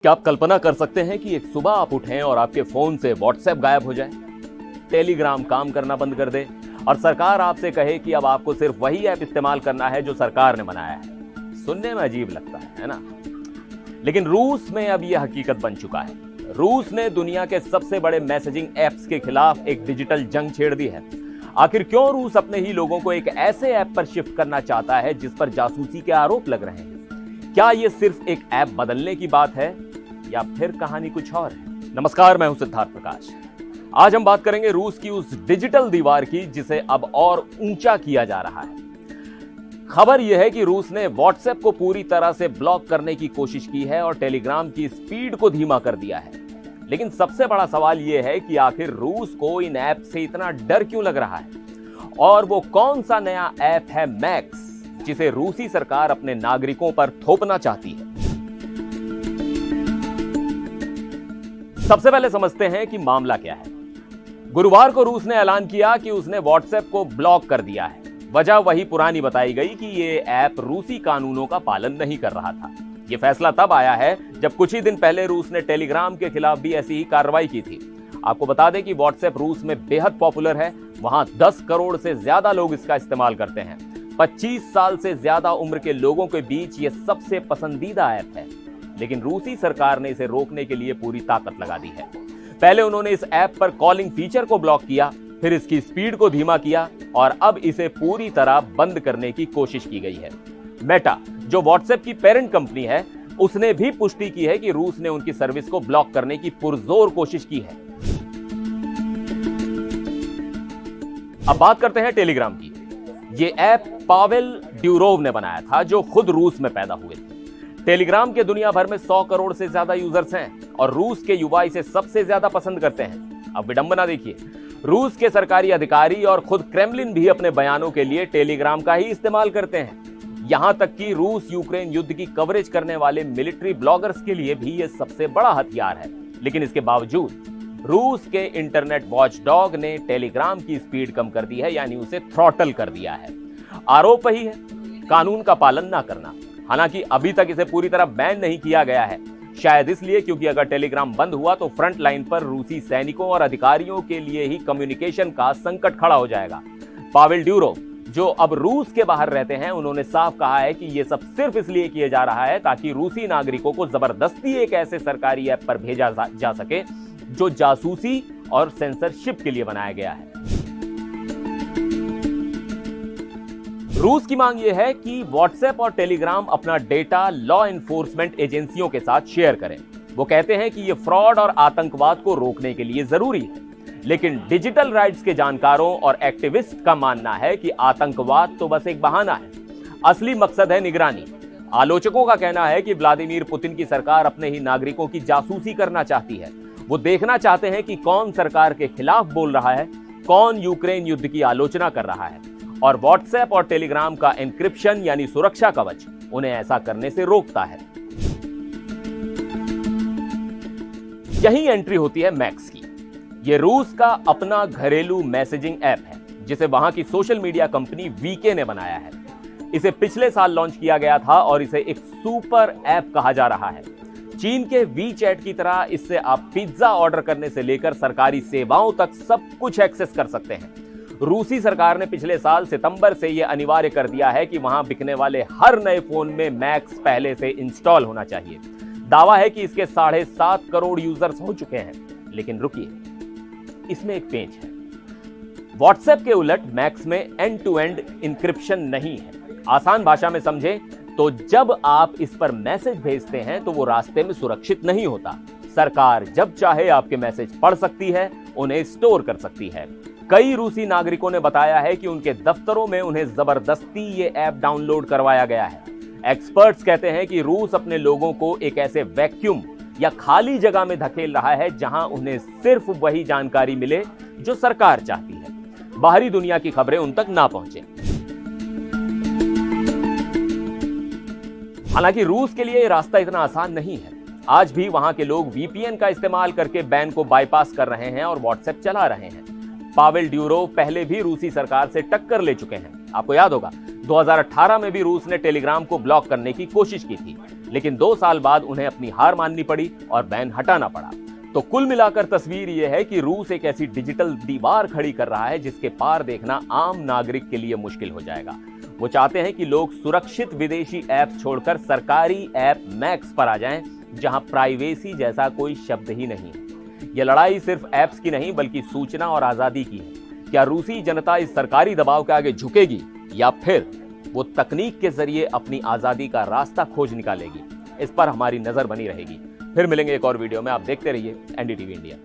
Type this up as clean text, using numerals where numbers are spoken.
क्या आप कल्पना कर सकते हैं कि एक सुबह आप उठें और आपके फोन से व्हाट्सएप गायब हो जाए, टेलीग्राम काम करना बंद कर दे और सरकार आपसे कहे कि अब आपको सिर्फ वही ऐप इस्तेमाल करना है जो सरकार ने बनाया है। सुनने में अजीब लगता है ना? लेकिन रूस में अब यह हकीकत बन चुका है। रूस ने दुनिया के सबसे बड़े मैसेजिंग एप्स के खिलाफ एक डिजिटल जंग छेड़ दी है। आखिर क्यों रूस अपने ही लोगों को एक ऐसे ऐप पर शिफ्ट करना चाहता है जिस पर जासूसी के आरोप लग रहे हैं? क्या यह सिर्फ एक ऐप बदलने की बात है या फिर कहानी कुछ और है? नमस्कार, मैं हूं सिद्धार्थ प्रकाश। आज हम बात करेंगे रूस की उस डिजिटल दीवार की जिसे अब और ऊंचा किया जा रहा है। खबर यह है कि रूस ने व्हाट्सएप को पूरी तरह से ब्लॉक करने की कोशिश की है और टेलीग्राम की स्पीड को धीमा कर दिया है। लेकिन सबसे बड़ा सवाल यह है कि आखिर रूस को इन ऐप से इतना डर क्यों लग रहा है और वो कौन सा नया ऐप है मैक्स जिसे रूसी सरकार अपने नागरिकों पर थोपना चाहती है। सबसे पहले समझते हैं कि मामला क्या है। गुरुवार को रूस ने ऐलान किया कि उसने व्हाट्सएप को ब्लॉक कर दिया है। वजह वही पुरानी बताई गई कि यह ऐप रूसी कानूनों का पालन नहीं कर रहा था। यह फैसला तब आया है जब कुछ ही दिन पहले रूस ने टेलीग्राम के खिलाफ भी ऐसी ही कार्रवाई की थी। आपको बता दें कि व्हाट्सएप रूस में बेहद पॉपुलर है। वहां 10 करोड़ से ज्यादा लोग इसका इस्तेमाल करते हैं। 25 साल से ज्यादा उम्र के लोगों के बीच यह सबसे पसंदीदा ऐप है। लेकिन रूसी सरकार ने इसे रोकने के लिए पूरी ताकत लगा दी है। पहले उन्होंने इस ऐप पर कॉलिंग फीचर को ब्लॉक किया, फिर इसकी स्पीड को धीमा किया और अब इसे पूरी तरह बंद करने की कोशिश की गई है। मेटा, जो व्हाट्सएप की पेरेंट कंपनी है, उसने भी पुष्टि की है कि रूस ने उनकी सर्विस को ब्लॉक करने की पुरजोर कोशिश की है। अब बात करते हैं टेलीग्राम की। यह ऐप पावेल ड्यूरोव ने बनाया था, जो खुद रूस में पैदा हुए थे। टेलीग्राम के दुनिया भर में 100 करोड़ से ज्यादा यूजर्स हैं और रूस के युवा इसे सबसे ज्यादा पसंद करते हैं। अब विडंबना देखिए, रूस के सरकारी अधिकारी और खुद क्रेमलिन भी अपने बयानों के लिए टेलीग्राम का ही इस्तेमाल करते हैं। यहां तक कि रूस यूक्रेन युद्ध की कवरेज करने वाले मिलिट्री ब्लॉगर्स के लिए भी यह सबसे बड़ा हथियार है। लेकिन इसके बावजूद रूस के इंटरनेट वॉचडॉग ने टेलीग्राम की स्पीड कम कर दी है, यानी उसे थ्रॉटल कर दिया है। आरोप वही है, कानून का पालन ना करना। हालांकि अभी तक इसे पूरी तरह बैन नहीं किया गया है, शायद इसलिए क्योंकि अगर टेलीग्राम बंद हुआ तो फ्रंट लाइन पर रूसी सैनिकों और अधिकारियों के लिए ही कम्युनिकेशन का संकट खड़ा हो जाएगा। पावेल ड्यूरोव, जो अब रूस के बाहर रहते हैं, उन्होंने साफ कहा है कि यह सब सिर्फ इसलिए किया जा रहा है ताकि रूसी नागरिकों को जबरदस्ती एक ऐसे सरकारी ऐप पर भेजा जा सके जो जासूसी और सेंसरशिप के लिए बनाया गया है। रूस की मांग यह है कि व्हाट्सएप और टेलीग्राम अपना डेटा लॉ एनफोर्समेंट एजेंसियों के साथ शेयर करें। वो कहते हैं कि यह फ्रॉड और आतंकवाद को रोकने के लिए जरूरी है। लेकिन डिजिटल राइट्स के जानकारों और एक्टिविस्ट का मानना है कि आतंकवाद तो बस एक बहाना है, असली मकसद है निगरानी। आलोचकों का कहना है कि व्लादिमीर पुतिन की सरकार अपने ही नागरिकों की जासूसी करना चाहती है। वो देखना चाहते हैं कि कौन सरकार के खिलाफ बोल रहा है, कौन यूक्रेन युद्ध की आलोचना कर रहा है, और व्हाट्सएप और टेलीग्राम का एन्क्रिप्शन यानी सुरक्षा कवच उन्हें ऐसा करने से रोकता है। यही एंट्री होती है मैक्स की। यह रूस का अपना घरेलू मैसेजिंग ऐप है जिसे वहां की सोशल मीडिया कंपनी वीके ने बनाया है। इसे पिछले साल लॉन्च किया गया था और इसे एक सुपर ऐप कहा जा रहा है। चीन के वी चैट की तरह इससे आप पिज्जा ऑर्डर करने से लेकर सरकारी सेवाओं तक सब कुछ एक्सेस कर सकते हैं। रूसी सरकार ने पिछले साल सितंबर से यह अनिवार्य कर दिया है कि वहां बिकने वाले हर नए फोन में मैक्स पहले से इंस्टॉल होना चाहिए। दावा है कि इसके 7.5 करोड़ यूजर्स हो चुके हैं। लेकिन रुकिए, इसमें एक पेंच है। व्हाट्सएप के उलट मैक्स में एंड टू एंड इंक्रिप्शन नहीं है। आसान भाषा में समझे तो जब आप इस पर मैसेज भेजते हैं तो वो रास्ते में सुरक्षित नहीं होता। सरकार जब चाहे आपके मैसेज पढ़ सकती है, उन्हें स्टोर कर सकती है। कई रूसी नागरिकों ने बताया है कि उनके दफ्तरों में उन्हें जबरदस्ती ये ऐप डाउनलोड करवाया गया है। एक्सपर्ट्स कहते हैं कि रूस अपने लोगों को एक ऐसे वैक्यूम या खाली जगह में धकेल रहा है जहां उन्हें सिर्फ वही जानकारी मिले जो सरकार चाहती है। बाहरी दुनिया की खबरें उन तक ना पहुंचे। हालांकि रूस के लिए यह रास्ता इतना आसान नहीं है। आज भी वहां के लोग वीपीएन का इस्तेमाल करके बैन को बाईपास कर रहे हैं और व्हाट्सएप चला रहे हैं। पावेल ड्यूरोव पहले भी रूसी सरकार से टक्कर ले चुके हैं। आपको याद होगा 2018 में भी रूस ने टेलीग्राम को ब्लॉक करने की कोशिश की थी। लेकिन 2 साल बाद उन्हें अपनी हार माननी पड़ी और बैन हटाना पड़ा। तो कुल मिलाकर तस्वीर यह है कि रूस एक ऐसी डिजिटल दीवार खड़ी कर रहा है जिसके पार देखना आम नागरिक के लिए मुश्किल हो जाएगा। वो चाहते हैं कि लोग सुरक्षित विदेशी ऐप्स छोड़कर सरकारी ऐप मैक्स पर आ जाएं, जहां प्राइवेसी जैसा कोई शब्द ही नहीं है। यह लड़ाई सिर्फ ऐप्स की नहीं बल्कि सूचना और आजादी की है। क्या रूसी जनता इस सरकारी दबाव के आगे झुकेगी या फिर वो तकनीक के जरिए अपनी आजादी का रास्ता खोज निकालेगी? इस पर हमारी नजर बनी रहेगी। फिर मिलेंगे एक और वीडियो में। आप देखते रहिए एनडीटीवी इंडिया।